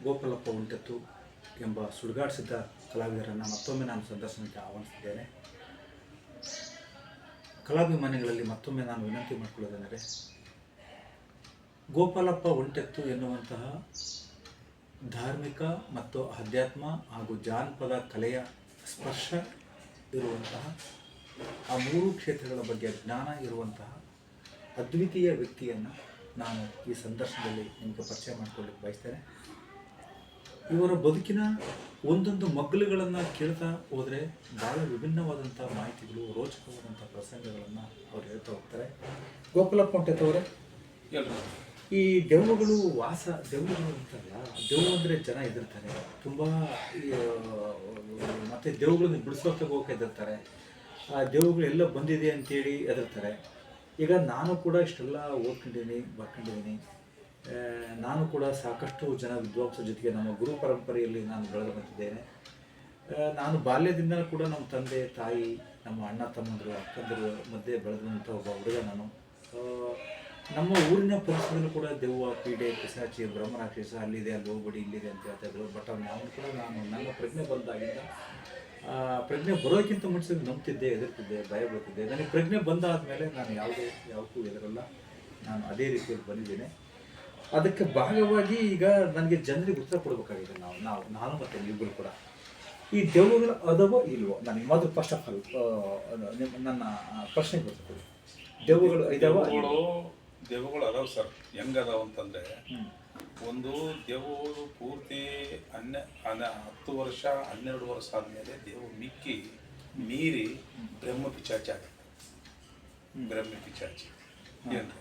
ಗೋಪಾಲಪ್ಪ ಉಂಟತ್ತು ಎಂಬ ಸುಡುಗಾಡಿಸಿದ್ದ ಕಲಾವಿದರನ್ನು ಮತ್ತೊಮ್ಮೆ ನಾನು ಸಂದರ್ಶನಕ್ಕೆ ಆಹ್ವಾನಿಸಿದ್ದೇನೆ. ಕಲಾಭಿಮಾನಿಗಳಲ್ಲಿ ಮತ್ತೊಮ್ಮೆ ನಾನು ವಿನಂತಿ ಮಾಡಿಕೊಳ್ಳೋದೆಂದರೆ, ಗೋಪಾಲಪ್ಪ ಉಂಟೆತ್ತು ಎನ್ನುವಂತಹ ಧಾರ್ಮಿಕ ಮತ್ತು ಅಧ್ಯಾತ್ಮ ಹಾಗೂ ಜಾನಪದ ಕಲೆಯ ಸ್ಪರ್ಶ ಇರುವಂತಹ ಆ ಮೂರು ಕ್ಷೇತ್ರಗಳ ಬಗ್ಗೆ ಜ್ಞಾನ ಇರುವಂತಹ ಅದ್ವಿತೀಯ ವ್ಯಕ್ತಿಯನ್ನು ನಾನು ಈ ಸಂದರ್ಶನದಲ್ಲಿ ನಿಮಗೆ ಪರಿಚಯ ಮಾಡಿಕೊಳ್ಳಿಕ್ಕೆ ಬಯಸ್ತೇನೆ. ಇವರ ಬದುಕಿನ ಒಂದೊಂದು ಮಗ್ಗಲುಗಳನ್ನು ಕೇಳ್ತಾ ಹೋದರೆ ಭಾಳ ವಿಭಿನ್ನವಾದಂಥ ಮಾಹಿತಿಗಳು, ರೋಚಕವಾದಂಥ ಪ್ರಸಂಗಗಳನ್ನು ಅವ್ರು ಹೇಳ್ತಾ ಹೋಗ್ತಾರೆ. ಗೋಪಾಲಪ್ಪ ಉಂಟೆತ್ತವರೇ, ಈ ದೆವ್ವಗಳು ದೆವ್ವಗಳು ಅಂತಲ್ಲ, ದೆವ್ವ ಅಂದರೆ ಜನ ಹೆದರ್ತಾರೆ ತುಂಬ, ಮತ್ತು ದೆವ್ವಗಳನ್ನ ಬಿಡಿಸೋಕೆ ಹೋಗೋಕೆ ಹೆದರ್ತಾರೆ, ಆ ದೆವ್ವಗಳು ಎಲ್ಲ ಬಂದಿದೆ ಅಂತೇಳಿ ಹೆದರ್ತಾರೆ. ಈಗ ನಾನು ಕೂಡ ಇಷ್ಟೆಲ್ಲ ಓದ್ಕೊಂಡಿದ್ದೀನಿ, ಬರ್ಕೊಂಡಿದ್ದೀನಿ. ನಾನು ಕೂಡ ಸಾಕಷ್ಟು ಜನ ವಿದ್ವಾಂಸರ ಜೊತೆಗೆ ನಮ್ಮ ಗುರು ಪರಂಪರೆಯಲ್ಲಿ ನಾನು ಬೆಳೆದು ಬಂದಿದ್ದೇನೆ. ನಾನು ಬಾಲ್ಯದಿಂದ ಕೂಡ ನಮ್ಮ ತಂದೆ ತಾಯಿ, ನಮ್ಮ ಅಣ್ಣ ತಮ್ಮಂದರು, ಅಕ್ಕಂದರು ಮಧ್ಯೆ ಬೆಳೆದಂಥ ಒಬ್ಬ ಹುಡುಗ ನಾನು. ನಮ್ಮ ಊರಿನ ಪರಿಸರದಲ್ಲೂ ಕೂಡ ದೆವ್ವ, ಪೀಡೆ, ಪಿಶಾಚಿ, ಬ್ರಹ್ಮರಾಕ್ಷಸ ಅಲ್ಲಿದೆ, ಅಲ್ಲಿ ಹೋಗ್ಬೇಡಿ, ಇಲ್ಲಿದೆ ಅಂತ ಹೇಳ್ತಾಯಿದ್ರು. ಬಟ್ ನಾವು ಕೂಡ ನನ್ನ ಪ್ರಜ್ಞೆ ಬಂದಾಗಿಂದ, ಪ್ರಜ್ಞೆ ಬರೋಕ್ಕಿಂತ ಮುಂಚೆ ನಂಬ್ತಿದ್ದೆ, ಹೆದರ್ತಿದ್ದೆ, ಭಯ ಬೀಳ್ತಿದ್ದೆ. ನನಗೆ ಪ್ರಜ್ಞೆ ಬಂದಾದಮೇಲೆ ನಾನು ಯಾವುದಕ್ಕೂ ಹೆದರಲ್ಲ. ನಾನು ಅದೇ ರೀತಿಯಲ್ಲಿ ಬಂದಿದ್ದೇನೆ. ಅದಕ್ಕೆ ಭಾಗವಾಗಿ ಈಗ ನನಗೆ ಜನರಿಗೆ ಉತ್ತರ ಕೊಡಬೇಕಾಗಿದೆ. ನಾನು ಮತ್ತು ಇಬ್ಬರು ಕೂಡ ಈ ದೆವ್ವಗಳು ಅದಾವೋ ಇಲ್ವೋ, ನನಗೆ ಮೊದಲು ಫಸ್ಟ್ ಆಫ್ ಆಲ್ ನನ್ನ ಪ್ರಶ್ನೆಗೆ ಬರ್ತದೆ. ದೆವ್ವಗಳು ಇದಾವ? ದೆವ್ವಗಳು ಅದಾವ ಸರ್. ಹೆಂಗದಾವ ಅಂತಂದರೆ, ಒಂದು ದೆವ್ವಗಳು ಪೂರ್ತಿ 10 ವರ್ಷ 12 ವರ್ಷ ಆದಮೇಲೆ ದೆವ್ವ ಮೀರಿ ಬ್ರಹ್ಮ ಪಿಚಾಚಿ ಆಗುತ್ತೆ. ಬ್ರಹ್ಮ ಪಿಚಾಚಿ ಏನು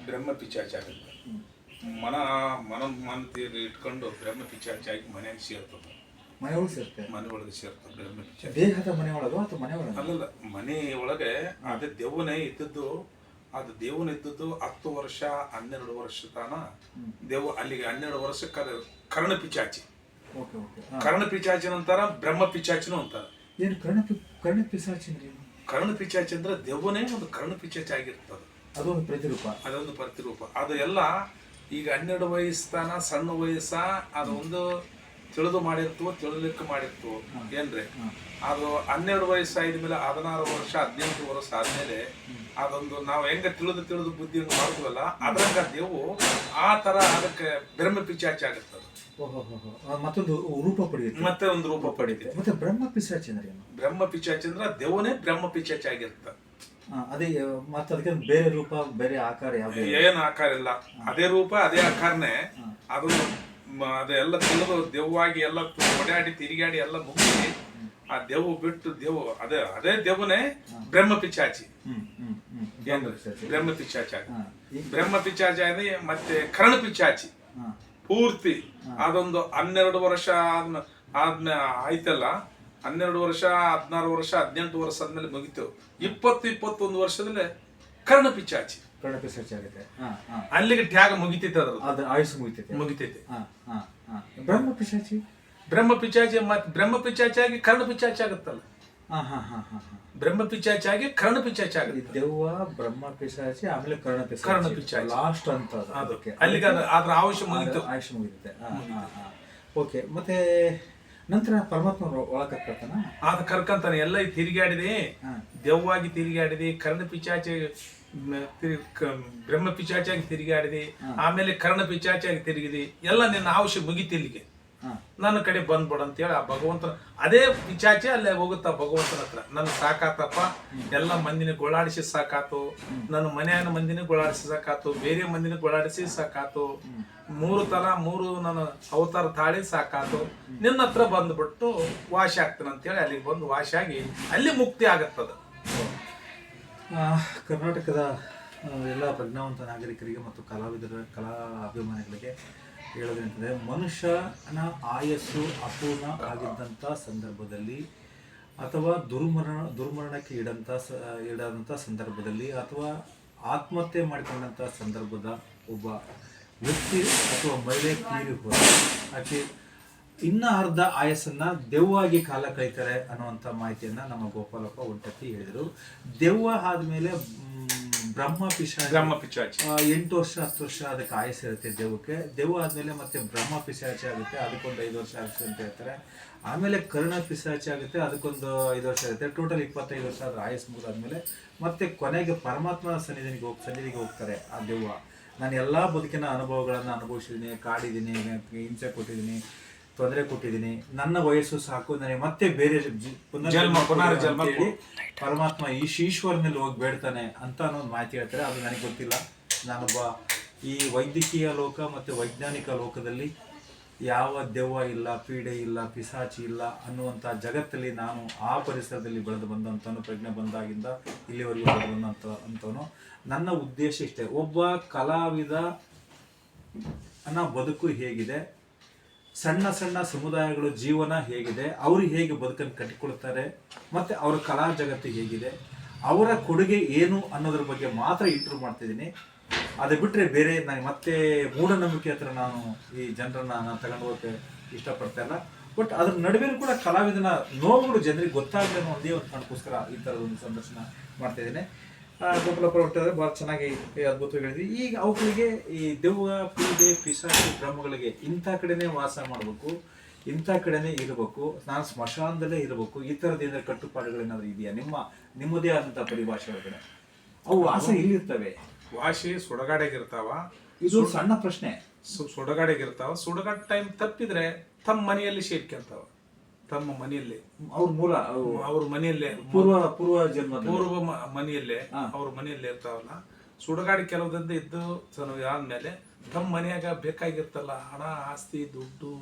ಬ್ರಹ್ಮ ಪಿಚಾಚಿ ಆಗುತ್ತೆ. ಮನತೀರಿ ಇಟ್ಕೊಂಡು ಬ್ರಹ್ಮ ಪಿಚಾಚಾಗಿ ಮನೆಯಾಗಿ ಸೇರ್ತದೆ. ಮನೆಯೊಳಗೆ ಸೇರ್ತದೆ ಬ್ರಹ್ಮ ಪಿಚಾಚಿ. ದೇಹದ ಮನೆಯೊಳಗೆ ಅಥವಾ ಮನೆಯೊಳಗೆ? ಅಲ್ಲಲ್ಲ, ಮನೆಯೊಳಗೆ ಅದೇ ದೆವ್ವನೇ ಇದ್ದದ್ದು. ಅದು ದೇವನ ಇದ್ದದ್ದು 10 ವರ್ಷ 12 ವರ್ಷ ತಾನ ದೇವ ಅಲ್ಲಿಗೆ 12 ವರ್ಷ ಕರ್ಣ ಪಿಚಾಚಿ. ಕರ್ಣ ಪಿಚಾಚಿ ಅಂತಾರ, ಬ್ರಹ್ಮ ಪಿಚಾಚಿನೂ ಅಂತಾರ. ಏನು ಕರ್ಣ ಪಿಚಾಚಿ? ಕರ್ಣ ಪಿಚಾಚಿ ಅಂದ್ರೆ ದೆವ್ವನೇ ಒಂದು ಕರ್ಣ ಪಿಚಾಚಿ ಆಗಿರ್ತದೆ. ಅದೊಂದು ಪ್ರತಿರೂಪ. ಅದು ಎಲ್ಲ ಈಗ 12 ವಯಸ್ಸಾನ, ಸಣ್ಣ ವಯಸ್ಸ, ಅದೊಂದು ತಿಳಿದು ಮಾಡಿರ್ತವೋ, ತಿಳಿಲಿಕ್ಕೆ ಮಾಡಿರ್ತವೋ ಏನ್ರಿ. ಅದು 12 ವಯಸ್ಸಾದ ಮೇಲೆ 16 ವರ್ಷ 18 ವರ್ಷ ಆದ್ಮೇಲೆ ಅದೊಂದು ನಾವು ಹೆಂಗ ತಿಳಿದು ಬುದ್ಧಿ ಮಾಡ್ತೀವಲ್ಲ, ಅದ್ರಂಗ ದೇವು ಆ ತರ ಅದಕ್ಕೆ ಬ್ರಹ್ಮ ಪಿಚಾಚಿ ಆಗುತ್ತದೆ. ಮತ್ತೊಂದು ರೂಪ ಪಡೆಯುತ್ತೆ. ಮತ್ತೆ ಬ್ರಹ್ಮ ಪಿಚಾಚಿ ಅಂದ್ರೆ ಏನು? ಬ್ರಹ್ಮ ಪಿಚಾಚಿ ಅಂದ್ರೆ ದೇವನೇ ಬ್ರಹ್ಮ ಪಿಚಾಚಿ ಆಗಿರ್ತದೆ. ಅದೇ ಮತ್ತೆ ಅದಕ್ಕೆ ಬೇರೆ ರೂಪ, ಬೇರೆ ಆಕಾರ ಏನು ಆಕಾರ ಇಲ್ಲ, ಅದೇ ರೂಪ ಅದೇ ಆಕಾರನೇ. ಅದೆಲ್ಲ ತಿಳಿದು ದೆವ್ವಾಗಿ ಎಲ್ಲ ಓಡಾಡಿ ತಿರುಗಾಡಿ ಎಲ್ಲ ಮುಗಿಸಿ ಆ ದೆವ್ವ ಬಿಟ್ಟು ಅದೇ ದೆವ್ವನೇ ಬ್ರಹ್ಮ ಪಿಚಾಚಿ. ಬ್ರಹ್ಮ ಪಿಚಾಚಿ ಬ್ರಹ್ಮ ಪಿಚಾಚಿ ಆಗಿ ಮತ್ತೆ ಕರ್ಣ ಪಿಚಾಚಿ ಪೂರ್ತಿ ಅದೊಂದು 12 ವರ್ಷ ಆಯ್ತಲ್ಲ. 12 ವರ್ಷ 16 ವರ್ಷ 18 ವರ್ಷ ಆದ್ಮೇಲೆ ಮುಗಿತು. 20-21 ವರ್ಷದಲ್ಲಿ ಕರ್ಣ ಪಿಚಾಚಿ ಆಗುತ್ತೆ. ಅಲ್ಲಿಗೆ ಟ್ಯಾಗ ಮುಗಿತೈತೆ, ಅದ್ರ ಆಯುಷ್ ಮುಗಿತೈತೆ. ಬ್ರಹ್ಮ ಪಿಚಾಚಿ ಮತ್ತೆ ಬ್ರಹ್ಮ ಪಿಚಾಚಿ ಆಗಿ ಕರ್ಣ ಪಿಚಾಚಿ ಆಗುತ್ತಲ್ಲ. ಬ್ರಹ್ಮ ಪಿಚಾಚಿ ಆಗಿ ಕರ್ಣ ಪಿಚಾಚಿ ಆಗುತ್ತೆ. ದೆವ್ವ, ಬ್ರಹ್ಮ ಪಿಚಾಚಿ, ಆಮೇಲೆ ಕರ್ಣ ಪಿಚಾಚಿ ಲಾಸ್ಟ್ ಅಂತ. ಅದಕ್ಕೆ ಅಲ್ಲಿಗೆ ಅದ್ರ ಆಯುಷ್ ಮುಗಿತೈತೆ. ಓಕೆ. ಮತ್ತೆ ನಂತರ ಪರಮಾತ್ಮ ಒಳಗೆ ಕರ್ಕಂತಾನೆ. ಎಲ್ಲ ತಿರುಗಾಡಿದೆ, ದೆವ್ವಾಗಿ ತಿರುಗಾಡಿದೆ, ಕರ್ಣ ಪಿಚಾಚಿ ಬ್ರಹ್ಮ ಪಿಚಾಚಿಯಾಗಿ ತಿರುಗಾಡಿದೆ, ಆಮೇಲೆ ಕರ್ಣ ಪಿಚಾಚಿಯಾಗಿ ತಿರುಗಿದೆ. ಎಲ್ಲ ನಿನ್ನ ಆಯುಷ್ಯ ಮುಗಿತಿಲ್ಲಿಗೆ, ನನ್ನ ಕಡೆ ಬಂದ್ಬಿಡ ಅಂತೇಳಿ ಆ ಭಗವಂತನ ಅದೇ ಪಿಚಾಚಿ ಅಲ್ಲೇ ಹೋಗುತ್ತಾ ಭಗವಂತನ ಹತ್ರ. ನನ್ ಸಾಕಾತಪ್ಪ, ಎಲ್ಲ ಮಂದಿನ ಗೋಳಾಡಿಸಿ ಸಾಕಾತು, ನನ್ನ ಮನೆಯ ಮಂದಿನ ಗೋಳಾಡಿಸಿ ಸಾಕಾತು, ಬೇರೆ ಮಂದಿನ ಗೋಳಾಡಿಸಿ ಸಾಕಾತು, 3 ತಲ 3 ನನ್ನ ಅವತಾರ ತಾಳಿ ಸಾಕಾತು, ನಿನ್ನ ಹತ್ರ ಬಂದ್ಬಿಟ್ಟು ವಾಸಿ ಆಗ್ತಾನೆ ಅಂತೇಳಿ ಅಲ್ಲಿಗೆ ಬಂದು ವಾಸಿ ಆಗಿ ಅಲ್ಲಿ ಮುಕ್ತಿ ಆಗತ್ತದ. ಕರ್ನಾಟಕದ ಎಲ್ಲ ಪ್ರಜ್ಞಾವಂತ ನಾಗರಿಕರಿಗೆ ಮತ್ತು ಕಲಾ ಅಭಿಮಾನಿಗಳಿಗೆ ಹೇಳೋದೇನೆಂದರೆ, ಮನುಷ್ಯನ ಆಯಸ್ಸು ಅಪೂರ್ಣ ಆಗಿದ್ದಂಥ ಸಂದರ್ಭದಲ್ಲಿ, ಅಥವಾ ದುರ್ಮರಣಕ್ಕೆ ಈಡಾದಂಥ ಸಂದರ್ಭದಲ್ಲಿ, ಅಥವಾ ಆತ್ಮಹತ್ಯೆ ಮಾಡಿಕೊಂಡಂಥ ಸಂದರ್ಭದ ಒಬ್ಬ ವ್ಯಕ್ತಿ ಅಥವಾ ಮಹಿಳೆ ತೀರಿ ಹೋದ ಆಕೆ ಇನ್ನು ಅರ್ಧ ಆಯಸ್ಸನ್ನು ದೆವ್ವಾಗಿ ಕಾಲ ಕಳೀತಾರೆ ಅನ್ನುವಂಥ ಮಾಹಿತಿಯನ್ನು ನಮ್ಮ ಗೋಪಾಲಪ್ಪ ಉಂಟತ್ತಿ ಹೇಳಿದರು. ದೆವ್ವ ಆದಮೇಲೆ ಬ್ರಹ್ಮ ಪಿಶಾಚಿ ಬ್ರಹ್ಮ ಪಿಚಾಚಿ 8 ವರ್ಷ 10 ವರ್ಷ ಅದಕ್ಕೆ ಆಯಸ್ಸು ಇರುತ್ತೆ ದೆವ್ವಕ್ಕೆ. ದೆವ್ವ ಆದ್ಮೇಲೆ ಮತ್ತೆ ಬ್ರಹ್ಮ ಪಿಶಾಚಿ ಆಗುತ್ತೆ, ಅದಕ್ಕೊಂದು 5 ವರ್ಷ ಆಗುತ್ತೆ ಅಂತ ಹೇಳ್ತಾರೆ. ಆಮೇಲೆ ಕರ್ಣ ಪಿಶಾಚಿ ಆಗುತ್ತೆ, ಅದಕ್ಕೊಂದು 5 ವರ್ಷ ಆಗುತ್ತೆ. ಟೋಟಲ್ 25 ವರ್ಷ ಅದ್ರ ಆಯಸ್ಸು ಮುಗಿದಾದ್ಮೇಲೆ ಮತ್ತೆ ಕೊನೆಗೆ ಪರಮಾತ್ಮ ಸನ್ನಿಧಿಗೆ ಹೋಗ್ತಾರೆ ಆ ದೆವ್ವ. ನಾನು ಎಲ್ಲ ಬದುಕಿನ ಅನುಭವಗಳನ್ನು ಅನುಭವಿಸಿದ್ದೀನಿ, ಕಾಡಿದ್ದೀನಿ, ಹಿಂಸೆ ಕೊಟ್ಟಿದ್ದೀನಿ, ತೊಂದರೆ ಕೊಟ್ಟಿದ್ದೀನಿ. ನನ್ನ ವಯಸ್ಸು ಸಾಕು, ನನಗೆ ಮತ್ತೆ ಬೇರೆ ಪುನರ್ಜನ್ಮ ಹೇಳಿ ಪರಮಾತ್ಮ ಈಶ್ವರನಲ್ಲಿ ಹೋಗಿ ಬೇಡ್ತಾನೆ ಅಂತ ಅನ್ನೋದು ಮಾಹಿತಿ ಹೇಳ್ತಾರೆ. ಅದು ನನಗೆ ಗೊತ್ತಿಲ್ಲ. ನಾನೊಬ್ಬ ಈ ವೈದ್ಯಕೀಯ ಲೋಕ ಮತ್ತು ವೈಜ್ಞಾನಿಕ ಲೋಕದಲ್ಲಿ ಯಾವ ದೆವ್ವ ಇಲ್ಲ, ಪೀಡೆ ಇಲ್ಲ, ಪಿಸಾಚಿ ಇಲ್ಲ ಅನ್ನುವಂಥ ಜಗತ್ತಲ್ಲಿ ನಾನು ಆ ಪರಿಸರದಲ್ಲಿ ಬೆಳೆದು ಬಂದಂಥವನು, ಪ್ರಜ್ಞೆ ಬಂದಾಗಿಂದ ಇಲ್ಲಿವರೆಗೂ ಬೆಳೆದು ಬಂದಂಥವನು. ನನ್ನ ಉದ್ದೇಶ ಇಷ್ಟೇ, ಒಬ್ಬ ಕಲಾವಿದ ಅನ್ನೋ ಬದುಕು ಹೇಗಿದೆ, ಸಣ್ಣ ಸಣ್ಣ ಸಮುದಾಯಗಳು ಜೀವನ ಹೇಗಿದೆ, ಅವರು ಹೇಗೆ ಬದುಕನ್ನು ಕಟ್ಟಿಕೊಳ್ತಾರೆ, ಮತ್ತು ಅವರ ಕಲಾ ಜಗತ್ತು ಹೇಗಿದೆ, ಅವರ ಕೊಡುಗೆ ಏನು ಅನ್ನೋದ್ರ ಬಗ್ಗೆ ಮಾತ್ರ ಇಂಟರ್ವ್ಯೂ ಮಾಡ್ತಿದ್ದೀನಿ. ಅದು ಬಿಟ್ಟರೆ ಬೇರೆ ನನಗೆ ಮತ್ತೆ ಮೂಢನಂಬಿಕೆ ಹತ್ರ ನಾನು ಈ ಜನರನ್ನು ನಾನು ತಗೊಂಡು ಹೋಗೋಕ್ಕೆ ಇಷ್ಟಪಡ್ತಾ ಇಲ್ಲ. ಬಟ್ ಅದ್ರ ನಡುವೆನೂ ಕೂಡ ಕಲಾವಿದನ ನೋವುಗಳು ಜನರಿಗೆ ಗೊತ್ತಾಗಲಿ ಅನ್ನೋ ಒಂದೇ ಒಂದು ಕಾರಣಕ್ಕೋಸ್ಕರ ಈ ಥರದೊಂದು ಸಂದರ್ಶನ ಮಾಡ್ತಾಯಿದ್ದೇನೆ. ಗೋಪಾಲಪುರ ಹೊಟ್ಟೆ ಭಾಳ ಚೆನ್ನಾಗಿ ಅದ್ಭುತವಾಗಿ ಹೇಳಿದ್ವಿ. ಈಗ ಅವುಗಳಿಗೆ ಈ ದೆವ್ವ, ಪೀಡೆ, ಪಿಶಾಚಿ, ಬ್ರಹ್ಮಗಳಿಗೆ ಇಂಥ ಕಡೆನೇ ವಾಸ ಮಾಡಬೇಕು, ಇಂಥ ಕಡೆನೇ ಇರಬೇಕು, ನಾನು ಸ್ಮಶಾನದಲ್ಲೇ ಇರಬೇಕು, ಈ ಥರದ್ದೇನಾದ್ರು ಕಟ್ಟುಪಾಡುಗಳೇನಾದ್ರು ಇದೆಯಾ ನಿಮ್ಮದೇ ಆದಂಥ ಪರಿಭಾಷೆ ಒಳಗಡೆ? ಅವು ವಾಸ ಇಲ್ಲಿರ್ತವೆ, ವಾಶಿ ಸುಡಗಾಡೆಗಿರ್ತಾವ. ಇದು ಸಣ್ಣ ಪ್ರಶ್ನೆ. ಸುಡಗಾಡೆಗಿರ್ತಾವ. ಸುಡಗಾಡ ಟೈಮ್ ತಪ್ಪಿದ್ರೆ ತಮ್ಮ ಮನೆಯಲ್ಲಿ ಸೇರ್ಕೊಂತಾವ. ತಮ್ಮ ಮನೆಯಲ್ಲಿ ಅವ್ರ ಮನೆಯಲ್ಲೇ ಪೂರ್ವ ಜನ್ಮ ಮನೆಯಲ್ಲೇ ಅವ್ರ ಮನೆಯಲ್ಲೇ ಇರ್ತಾವಲ್ಲ. ಸುಡಗಾಡಿ ಕೆಲವದಿಂದ ಇದ್ದು ಆದ್ಮೇಲೆ ತಮ್ಮ ಮನೆಯಾಗ ಬೇಕಾಗಿರ್ತಲ್ಲ ಹಣ, ಆಸ್ತಿ, ದುಡ್ಡು,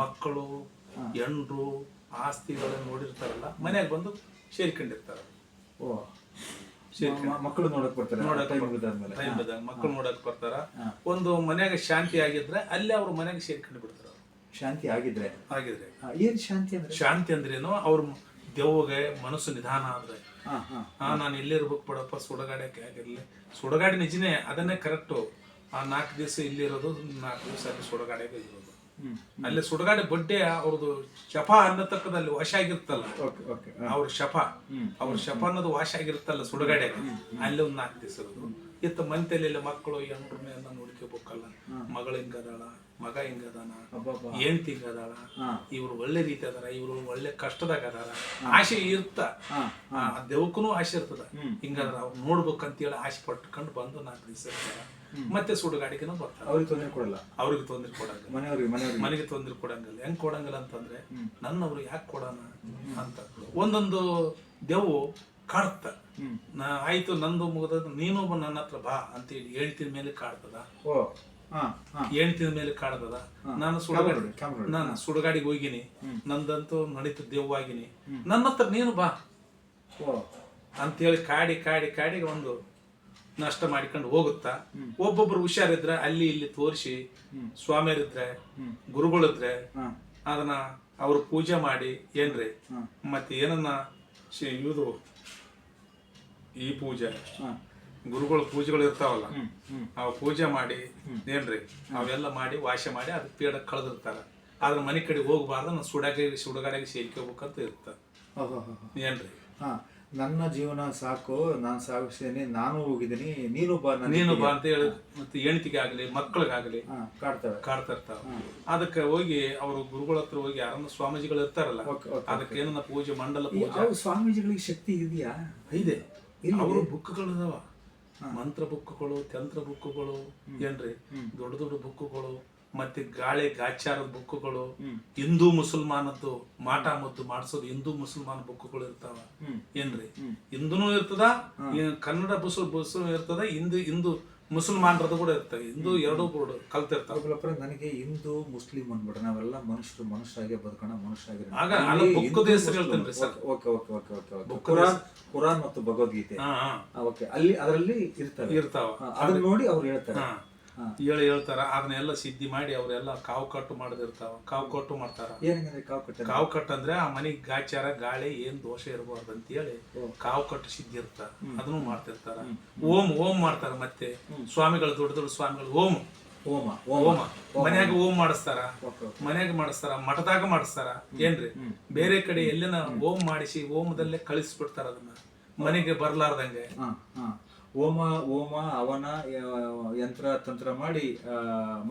ಮಕ್ಕಳು, ಹೆಂಡ್ರು, ಆಸ್ತಿಗಳನ್ನ ನೋಡಿರ್ತಾರಲ್ಲ, ಮನೆಯಾಗ ಬಂದು ಸೇರ್ಕೊಂಡಿರ್ತಾರ. ಮಕ್ಕಳು ನೋಡಕ್ ಬರ್ತಾರೆ, ಮಕ್ಕಳು ನೋಡಕ್ ಬರ್ತಾರ. ಒಂದು ಮನ್ಯಾಗ ಶಾಂತಿ ಆಗಿದ್ರೆ ಅಲ್ಲೇ ಅವ್ರ ಮನ್ಯಾಗ ಸೇರ್ಕೊಂಡು ಬಿಡ್ತಾರ. ಶಾಂತಿ ಆಗಿದ್ರೆ ಏನ್ ಶಾಂತಿ ಅಂದ್ರೆ? ಶಾಂತಿ ಅಂದ್ರೇನು, ಅವ್ರ ದೆವ್ವಗೆ ಮನಸ್ಸು ನಿಧಾನ ಆದ್ರೆ ನಾನು ಇಲ್ಲೇ ಇರ್ಬೇಕು ಬಿಡಪ್ಪ, ಸುಡಗಾಡಕ್ಕೆ ಆಗಿರ್ಲಿ. ಸುಡಗಾಡಿ ನಿಜನೇ, ಅದನ್ನೇ ಕರೆಕ್ಟು. ಆ 4 ದಿವಸ ಇಲ್ಲಿರೋದು, 4 ದಿವಸ ಅಲ್ಲಿ ಸುಡಗಾಡಿಗೆ ಇರೋದು. ಅಲ್ಲಿ ಸುಡಗಾಡಿ ಬಡ್ಡೆ ಅವ್ರದ್ದು ಶಪ ಅನ್ನತಕ್ಕದಲ್ಲಿ ವಾಶ ಆಗಿರ್ತಲ್ಲ, ಅವ್ರ ಶಪ ಅನ್ನೋದು ವಾಶ ಆಗಿರ್ತಲ್ಲ ಸುಡಗಾಡಿಯಾಗ. ಅಲ್ಲಿ ಒಂದು 4 ದಿವಸ ಇರೋದು. ಇತ್ತ ಮಂತೆಲ್ಲ ಮಕ್ಕಳು ಹೆಂಡ್ರನ್ನೆಲ್ಲ ನೋಡ್ಕೋಬೇಕಲ್ಲ. ಮಗಳು ಹಿಂಗದಾಳ, ಮಗ ಹಿಂಗದಾನ, ಹೆಂಡ್ತಿ ಹಿಂಗದಾಳ, ಇವ್ರು ಒಳ್ಳೆ ರೀತಿ ಅದಾರ, ಇವ್ರು ಒಳ್ಳೆ ಕಷ್ಟದಾಗ ಅದಾರ, ಆಸೆ ಇರ್ತ. ದೇವಕ್ಕೂ ಆಸೆ ಇರ್ತದ. ಹಿಂಗದಾರ ಅವ್ರು ನೋಡ್ಬೇಕಂತೇಳಿ ಆಸೆ ಪಟ್ಕೊಂಡು ಬಂದು 4 ದಿವಸ ಇರ್ತಾರ. ಮತ್ತೆ ಸುಡುಗಾಡಿಗೆನೂ ಬರ್ತಾರೆ. ಅವ್ರಿಗೆ ತೊಂದರೆ ಕೊಡಲ್ಲ, ಅವ್ರಿಗೆ ತೊಂದರೆ ಕೊಡಂಗಿಲ್ಲ, ಮನೆಗೆ ತೊಂದರೆ ಕೊಡಂಗಿಲ್ಲ. ಹೆಂಗ್ ಕೊಡಂಗಿಲ್ಲ ಅಂತಂದ್ರೆ, ನನ್ನವ್ರು ಯಾಕೆ ಕೊಡೋಣ ಅಂತ ಒಂದೊಂದು ದೆವ್ವು ಕಾಡ್ತ. ಆಯ್ತು ನಂದು ಮುಗಿದ, ನೀನು ನನ್ನ ಹತ್ರ ಬಾ ಅಂತೇಳಿ ಹೇಳ್ತಿದ ಮೇಲೆ ಕಾಡ್ತದ. ಹೇಳ್ತಿದ ಮೇಲೆ ಕಾಡ್ತದ. ನಾನು ಸುಡುಗಾಡಿಗೆ ಹೋಗಿನಿ, ನಂದಂತೂ ನಡೀತು ದೆವ್ವಾಗಿನಿ, ನನ್ನ ಹತ್ರ ನೀನು ಬಾ ಅಂತೇಳಿ ಕಾಡಿ ಒಂದು ನಷ್ಟ ಮಾಡಿಕೊಂಡು ಹೋಗುತ್ತಾ. ಒಬ್ಬೊಬ್ರು ಹುಷಾರಿದ್ರೆ ಅಲ್ಲಿ ಇಲ್ಲಿ ತೋರಿಸಿ, ಸ್ವಾಮಿಯರಿದ್ರೆ, ಗುರುಗಳಿದ್ರೆ ಅದನ್ನ ಅವ್ರು ಪೂಜೆ ಮಾಡಿ ಏನ್ರಿ, ಮತ್ತೆ ಏನನ್ನ ಇದು ಈ ಪೂಜೆ, ಗುರುಗಳ ಪೂಜೆಗಳು ಇರ್ತಾವಲ್ಲ, ಅವ್ ಪೂಜೆ ಮಾಡಿ ಏನ್ರಿ ಅವೆಲ್ಲ ಮಾಡಿ ವಾಶ ಮಾಡಿ ಅದ್ ಪೀಡ ಕಳೆದಿರ್ತಾರ. ಆದ್ರ ಮನೆ ಕಡೆ ಹೋಗ್ಬಾರ್ದು, ನಾನು ಸುಡಗಾಡಿಗೆ ಸೇರ್ಕೋಬೇಕಂತ ಇರ್ತ ಏನ್ರಿ. ನನ್ನ ಜೀವನ ಸಾಕು, ನಾನು ಸಾಗಿಸ್ತೇನೆ, ನಾನು ಹೋಗಿದ್ದೀನಿ, ನೀನು ಬಾ ಅಂತ ಹೇಳಿ ಮತ್ತೆ ಹೆಣ್ತಿಗೆ ಆಗ್ಲಿ ಮಕ್ಕಳಿಗಾಗ್ಲಿ ಕಾಡ್ತಾ ಇರ್ತಾವ. ಅದಕ್ಕೆ ಹೋಗಿ ಅವ್ರ ಗುರುಗಳ ಹತ್ರ ಹೋಗಿ ಯಾರನ್ನ ಸ್ವಾಮೀಜಿಗಳು ಇರ್ತಾರಲ್ಲ, ಅದಕ್ಕೆ ಏನನ್ನ ಪೂಜೆ, ಮಂಡಲ ಪೂಜೆ. ಸ್ವಾಮೀಜಿಗಳಿಗೆ ಶಕ್ತಿ ಇದೆಯಾ? ಇದೆ. ಅವರು ಬುಕ್ಗಳು ಇದಾವ, ಮಂತ್ರ ಬುಕ್ಗಳು, ತಂತ್ರ ಬುಕ್ಗಳು ಏನ್ರಿ, ದೊಡ್ಡ ಬುಕ್ಗಳು, ಮತ್ತೆ ಗಾಚಾರದ ಬುಕ್ಗಳು, ಹಿಂದೂ ಮುಸಲ್ಮಾನದ್ದು ಮಾಟ ಮದ್ದು ಮಾಡಿಸೋದು ಹಿಂದೂ ಮುಸಲ್ಮಾನ ಬುಕ್ಗಳು ಇರ್ತಾವ ಏನ್ರಿ. ಹಿಂದೂನು ಇರ್ತದ, ಕನ್ನಡ ಬುಸು ಇರ್ತದ, ಹಿಂದೂ ಮುಸಲ್ಮಾನರದ್ದು ಕೂಡ ಇರ್ತವೆ. ಹಿಂದೂ ಎರಡೂ ಕೂಡ ಕಲ್ತಿರ್ತಾವ. ನನಗೆ ಹಿಂದೂ ಮುಸ್ಲಿಂ ಅಂದ್ಬಿಡ, ನಾವೆಲ್ಲ ಮನುಷ್ಯರಾಗೆ ಬದುಕೋಣ, ಮನುಷ್ಯರಾಗಿ. ಕುರಾನ್ ಮತ್ತು ಭಗವದ್ಗೀತೆ ಅಲ್ಲಿ ಅದರಲ್ಲಿ ಇರ್ತಾವ. ಅದನ್ನ ನೋಡಿ ಅವ್ರು ಹೇಳ್ತಾರೆ, ಹೇಳ್ತಾರ. ಅದನ್ನೆಲ್ಲ ಸಿದ್ಧಿ ಮಾಡಿ ಅವರೆಲ್ಲ ಕಾವು ಕಟ್ಟು ಮಾಡದಿರ್ತಾವ. ಕಾವು ಕಟ್ಟು ಮಾಡ್ತಾರ. ಕಾವು ಕಟ್ಟು ಅಂದ್ರೆ ಆ ಮನೆಗೆ ಗಾಚಾರ ಗಾಳಿ ಏನ್ ದೋಷ ಇರಬಾರ್ದು ಅಂತ ಹೇಳಿ ಕಾವು ಕಟ್ಟು ಸಿದ್ಧಿ ಇರ್ತಾರ, ಅದನ್ನು ಮಾಡ್ತಿರ್ತಾರ. ಓಂ ಮಾಡ್ತಾರ. ಮತ್ತೆ ಸ್ವಾಮಿಗಳು, ದೊಡ್ಡ ಸ್ವಾಮಿಗಳು ಓಂ ಮನ್ಯಾಗ ಮಾಡಿಸ್ತಾರ, ಮಠದಾಗ ಮಾಡಿಸ್ತಾರ ಏನ್ರಿ. ಬೇರೆ ಕಡೆ ಎಲ್ಲೇನ ಓಂ ಮಾಡಿಸಿ ಓಮದಲ್ಲೇ ಕಳಿಸ್ಬಿಡ್ತಾರ, ಅದನ್ನ ಮನೆಗೆ ಬರ್ಲಾರ್ದಂಗೆ. ಹೋಮ ಅವನ ಯಂತ್ರ ತಂತ್ರ ಮಾಡಿ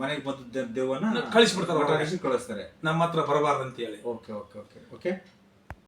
ಮನೆಗೆ ಬಂದ ದೆವ್ವನ್ನ ಕಳಿಸ್ಬಿಡ್ತಾರೆ, ಕಳಿಸ್ತಾರೆ. ನಮ್ಮ ಹತ್ರ ಬರಬಾರ್ದು ಅಂತ ಹೇಳಿ. Okay okay okay okay